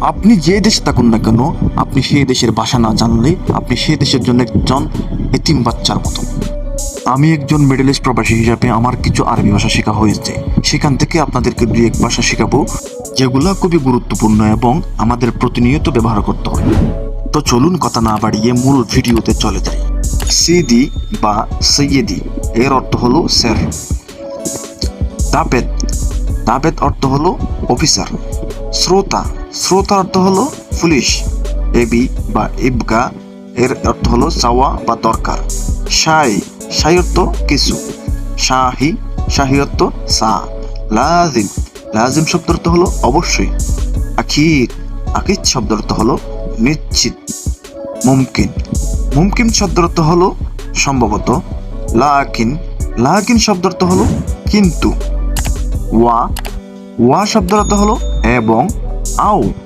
আপনি যে দেশে থাকুন না কেন, আপনি সেই দেশের ভাষা না জানলে আপনি সেই দেশের জন্য একজন এতিম বাচ্চার মতো। আমি একজন মিডল ইস্ট প্রবাসী হিসাবে আমার কিছু আরবি ভাষা শেখা হয়েছে। সেখান থেকে আপনাদেরকে দুই এক ভাষা শেখাবো, যেগুলো খুবই গুরুত্বপূর্ণ এবং আমাদের প্রতিনিয়ত ব্যবহার করতে হয়। তো চলুন কথা না বাড়িয়ে মূল ভিডিওতে চলে যাই। সিদি বা সৈয়দি এর অর্থ হলো স্যার। দাবেদ, দাবেদ অর্থ হলো অফিসার। শ্রোতা, শ্রোতার অর্থ হলো পুলিশ। এবি বা ইবগা এর অর্থ হলো চাওয়া বা দরকার। শাই, শাই অর্থ কিছু। শাহি, শাহি অর্থ চা। লাজিম, লাজিম শব্দ অর্থ হলো অবশ্যই। আখির, আকিদ শব্দ অর্থ হলো নিশ্চিত। মুমকিন, মুমকিন শব্দ অর্থ হলো সম্ভবত। লাকিন, লাকিন শব্দ অর্থ হলো কিন্তু। ওয়া, ওয়া শব্দের অর্থ হলো এবং। আও,